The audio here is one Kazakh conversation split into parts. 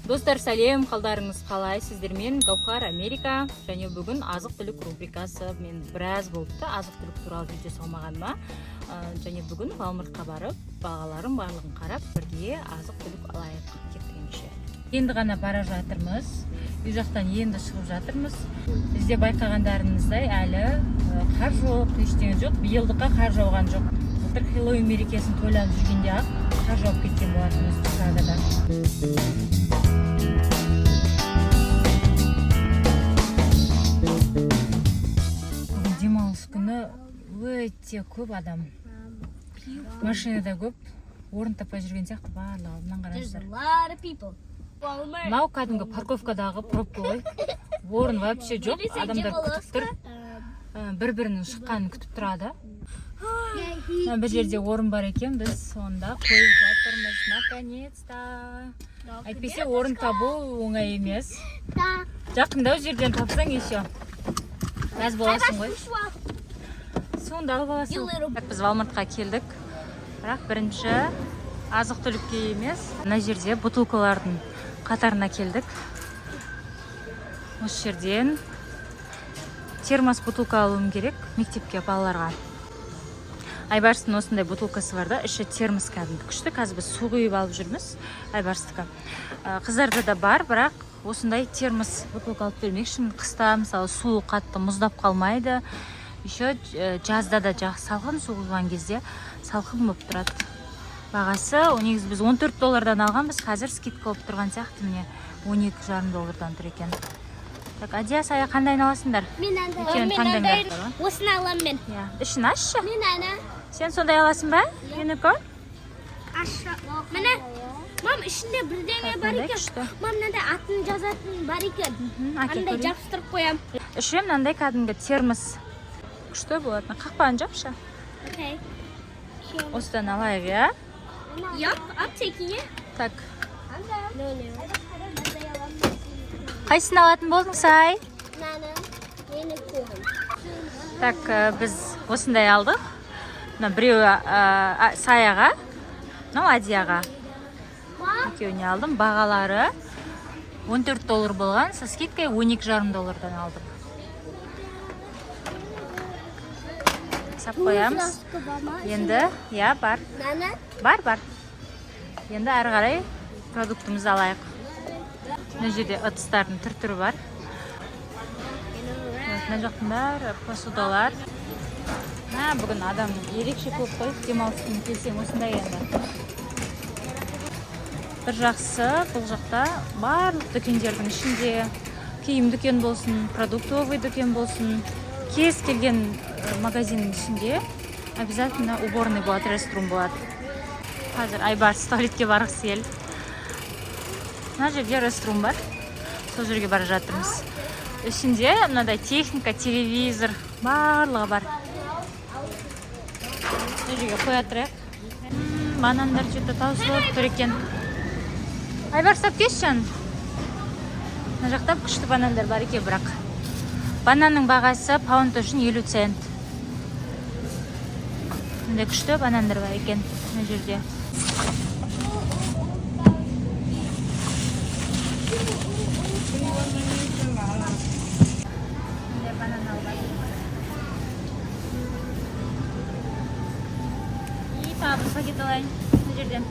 Достар, сәлем, қалдарыңыз қалай? Сіздермен Гаухар Америка және бүгін азық-түлік рубрикасы. Мен біраз болыпты азық-түлік туралы видео салмағаныма. Және бүгін Walmartқа барып, бағаларын барлығын қарап, бірге азық-түлік алайық кеткенше. Енді ғана бара жатырмыз. Үй жақтан енді шығып жатырмыз. Бізде байқағандарыңыздай әлі қар жоқ, ештеңе жоқ. Биылдыққа қар жауған жоқ. Былтыр Хэллоуин мерекесін тойланып жүргенде ақ қар жауып кеткен болатын осы Канадада. Бүгін демалыс күні өте көп адам. Машинада көп, орын таппай жүрген сияқты барлығы. Мынаны қараңыздар. Мынау кәдімгі парковкадағы пробка ғой. Орын вообще жоқ, адамдар күтіп тұр. Бір-бірінің шыққанын күтіп тұрады. Бір жерде орын бар екен, біз сонда қойып жатырмыз. Наконец-то. Әйтпесе орын табу оңай емес. Жақындау жерден тапсаң еще мәз боласың ғой. Сонда алып аласың. Біз Walmartқа келдік. Бірақ бірінші азық-түлікке емес, мына жерде бутылкалардың қатарына келдік. Осы жерден термос бутылка алуым керек мектепке балаларға. Айбарстың осындай бутылкасы бар да, іші термос кәдімгі күшті. Қазір біз су құйып алып жүрміз Айбарстікі. Қыздарда да бар, бірақ осындай термос бутылка алып бермекшімін. Қыста мысалы су қатты мұздап қалмайды. Еще жазда да салқын су құйған кезде салқын болып тұрады. Бағасы негізі біз $14 алғанбыз, қазір скидка болып тұрған сияқты, міне $12,5 тұр екен. Так, Адия, сая қандай аласыңдар? Мен осыны алам мен. Ішін ашшы. Мен ана. Сен сондай аласың ба? Юнико? Ашшы. Міне. Мам, ішінде бірдеңе бар екен. Мам, мынандай атын жазатын бар екен. Андай жабыстырып қоям. Іші мынандай кәдімгі термос. Күшті болады. Қақпағын жапшы. Окей. Осыдан алайық, я? Yep, I'm taking it. Так. No. Қайсын алатын болдың, Сай? Unicorn. Так, біз осындай алдық. Біреуі Саяға, Адияға. Екеуіне алдым. Бағалары $14 болған, со скидкой $12,5 алдым. Сап қоямыз. Енді, бар. Бар. Енді әрі қарай продуктымызды алайық. Мына жерде ыдыстардың түр-түрі бар. Мына жақтың бәрі посудалар. Бүгін адам ерекше көп қой. Демалыс күні келсең осындай енді. Бір жақсы, бұл жақта барлық дүкендердің ішінде киім дүкен болсын, продуктовый дүкен болсын, кез келген магазиннің ішінде обязательно уборный болады, реструм болады. Қазір Айбарс туалетке барғысы келді. Мына жерде реструм бар. Сол жерге бара жатырмыз. Ішінде мынадай техника, телевизор барлығы бар. Мына жерге қоя тұрайық. Банандар что-то таусылып тұр екен. Айбарс тап кешшін. Мына жақта күшті банандар бар екен, бірақ бананның бағасы паунд үшін 50 цент. Мындай күшті банандар бар екен мына жерде. Тағы бір пакет алайын мына жерден.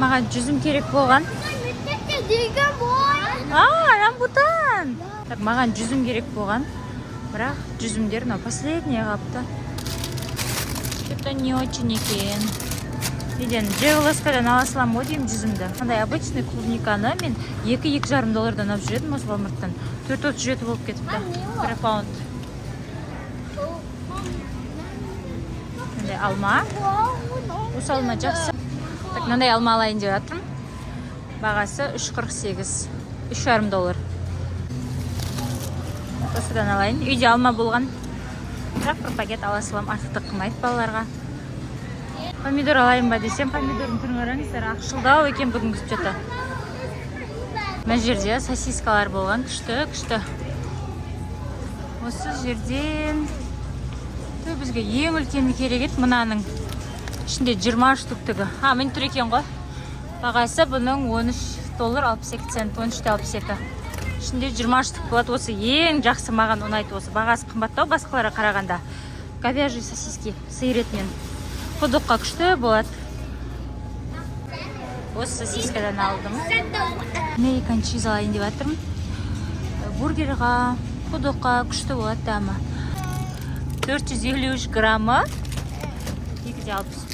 Маған жүзім керек болған. Рамбутан. Так, маған жүзім керек болған. Бірақ жүзімдер последний қапты. Что-то не очень екен. Неден Джевелоскадан аласылам ғой деймін жүзімді. Қандай обычный клубниканы мен $2,5 алып жүредім осы Walmart'тан. 4.37 болып кетіпті. 1 паунд. Мындай алма. Осы алма жақсы. Так, мындай алма алайын деп жатырмын. Бағасы $3.48. $3,5. Осыдан алайын. Үйде алма болған. Бірақ бір пакет аласылам, артықты қымайды балаларға. Помидор алайын ба десем, помидордың түрін қараңыздар, ақшылдау екен бүгінгі что-то. Мына жерде сосискалар болған, күшті. Осы жерден бізге ең үлкені керек еді, мынаның ішінде 20 штуктығы. Мен тұр екен ғой. Бағасы бұның $13.62, 13.62. Ішінде 20 штук болады. Осы ең жақсы маған ұнайды. Осы бағасы қымбаттау басқаларға қарағанда. Говяжий сосиски сиыр етінен. Құдыққа күшті болады. Осы сосискадан алдым. American cheese алайын деп жатырмын. Бургерға, құдыққа күшті болады дәмі. 453 граммы 260.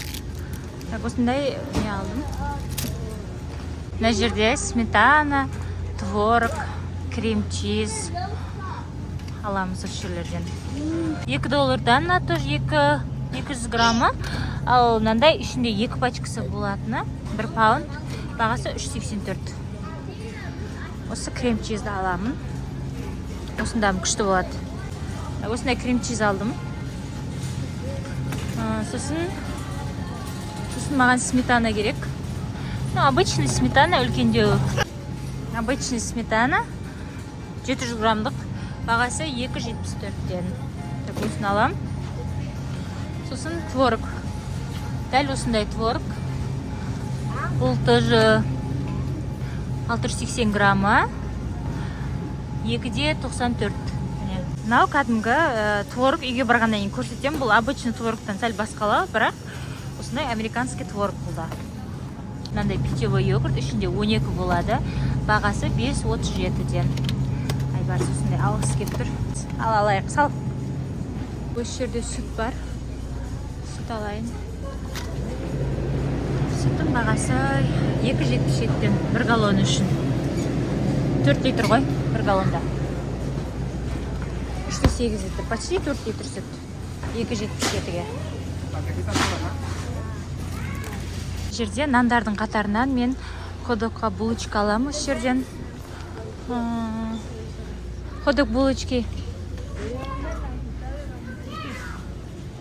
Осындай не алдым. Мына жерде сметана, творог, крем-чиз аламыз осы жерлерден. $2 тоже 200 граммы. Ал мынандай ішінде 2 пачкасы болатыны 1 паунд. Бағасы $3.84. Осы крем-чизді аламын. Осында күшті болады. Осындай крем-чиз алдым. Сосын маған сметана керек. Обычный сметана үлкендеу. Обычный сметана 700 граммдық. Бағасы $2.74. Осыны алам. Сосын творог. Дәл осындай творог. Бұл тоже 680 граммы. 2.94. Мынау кәдімгі творог, үйге барғаннан кейін көрсетем. Бұл обычный творогтан сәл басқалау, бірақ осындай американский творог болды. Мынандай питьевой йогурт, ішінде 12 болады. Бағасы $5.37-ден. Айбар осындай алғысы келіп тұр. Алайық, сал. Осы жерде сүт бар. Сүт алайын. Сүттің бағасы $2.77-ден 1 галлон үшін. 4 литр ғой, 1 галлонда. 3.8 литр, почти 4 литр сүт. 2.77-ге. Жерде нандардың қатарынан мен ходокқа булочка аламын осы жерден. Ходок булочки.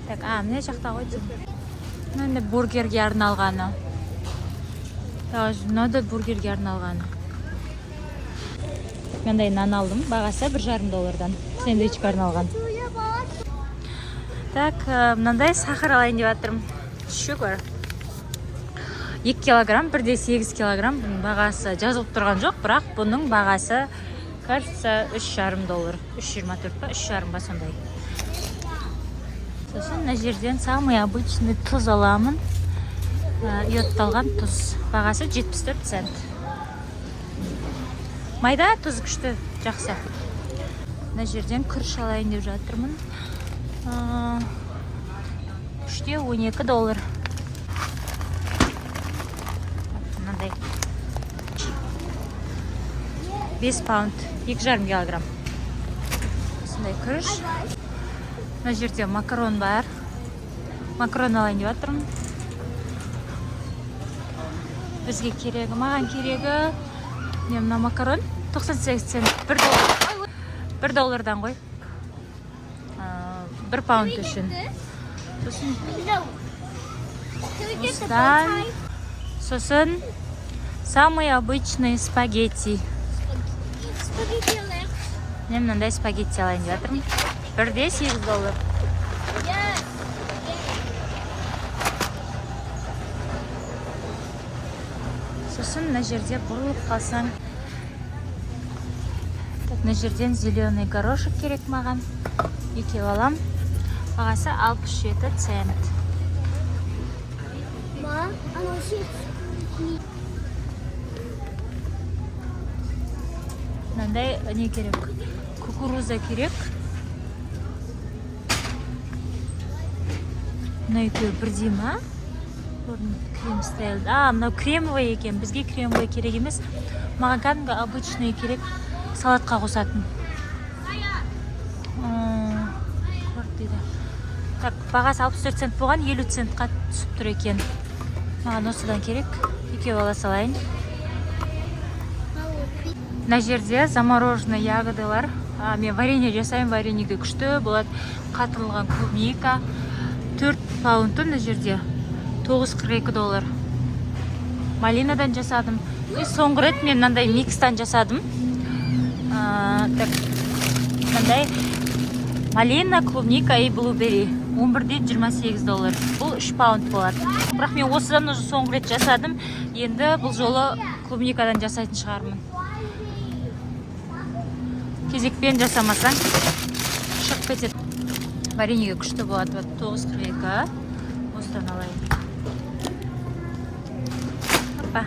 Так, міне жақта ғой деймін. Міне бургерге арналғаны. Мынада бургерге арналғаны. Мындай нан алдым. Бағасы $1.50-дан. Сэндвичке арналған. Так, мынандай сахар алайын деп жатырмын. Шүкір. 2 килограмм, 1.8 килограмм. Бұның бағасы жазылып тұрған жоқ, бірақ бұның бағасы кажется $3.50. 3.24 па, 3.5 ба сондай. Сосын мына жерден самый обычный тұз аламын. Йодталған тұз. Бағасы 74 цент. Майда тұз күшті, жақсы. Мына жерден күріш алайын деп жатырмын. Күште $12. Мынандай 5 паунд, 2,5 килограмм. Осындай күріш. Мына жерде макарон бар. Макарон алайын деп жатырмын. Бізге керегі, маған керегі. Мына макарон 98 цент. $1 ғой. 1 паунд үшін. Сосын самый обычный спагетти. Мен мынандай спагетти алайын деп жатырмын. $1.8. Сосын мына жерде бұрылып қалсаң. Мына жерден зеленый горошек керек маған. 2 алам. Бағасы 67 цент. Мынандай не керек? Кукуруза керек. Мына екеуі бірдей ма? Крем стайл. Мынау кремовый екен. Бізге кремовый керек емес. Маған кәдімгі обычный керек. Салатқа қосатын. Так, бағасы 64 цент болған, 50 центқа түсіп тұр екен. Маған осыдан керек. Екеу ала салайын. Мына жерде замороженный ягодалар. Мен варенье жасаймын, вареньеге күшті болады. Қатырылған клубника. 4 паунд мына жерде. $9.42. Малинадан жасадым. Соңғы рет мен мынандай микстан жасадым. Так, мынандай Малина, клубника и блубери. 11-28 доллар. Бұл 3 паунд болады. Бірақ мен осыдан уже соңғы рет жасадым. Енді бұл жолы клубникадан жасайтын шығармын. Кезекпен жасамасаң шығып кетеді. Вареньеге күшті болады. 9.42. Осыдан алайын. Опа.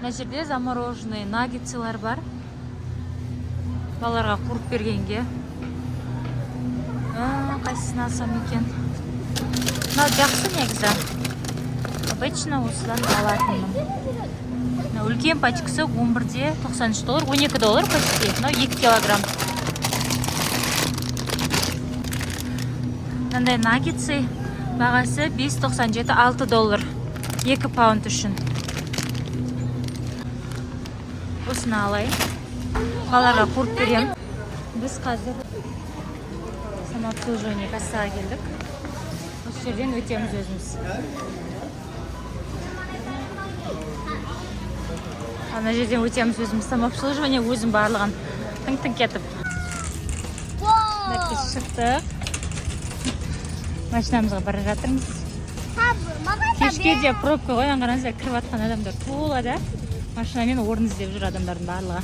Мына жерде замороженный наггетсылар бар. Баларға қуырып бергенге. Қайсысын алсам екен? Мынау жақсы негізі. Обычно осыдан алатынмын. Үлкен пачкасы 11.93 доллар, 12 доллар почти. Мынау 2 килограмм. Мынандай наггетсы бағасы 5.97, 6 доллар. 2 паунд үшін. Осыны алайын. Баларға қуырып берем. Біз қазір самообслуживание кассаға келдік. Осы жерден өтеміз өзіміз. Ана жерден өтеміз өзіміз. Самообслуживание өзім барлығын тың-тың кетіп. Біз шықтық. Машинамызға бара жатырмыз. Кешке де пробка қойған қараңыздар, кіріп атқан адамдар тола да. Машинамен орын іздеп жүр адамдардың барлығы.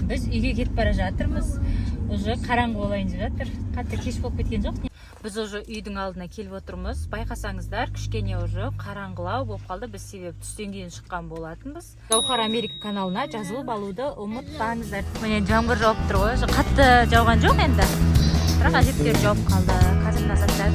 Біз үйге кетіп бара жатырмыз. Уже қараңғы болайын деп жатыр. Қатты кеш болып кеткен жоқ. Біз уже үйдің алдына келіп отырмыз. Байқасаңыздар, кішкене уже қараңғылау болып қалды. Біз себеп түстен кейін шыққан болатынбыз. Гаухар Америка каналына жазылып алуды ұмытпаңыздар. Міне жаңбыр жауып тұр ғой. Қатты жауған жоқ енді. Бірақ әжептәуір жауып қалды. Қазір мына заттар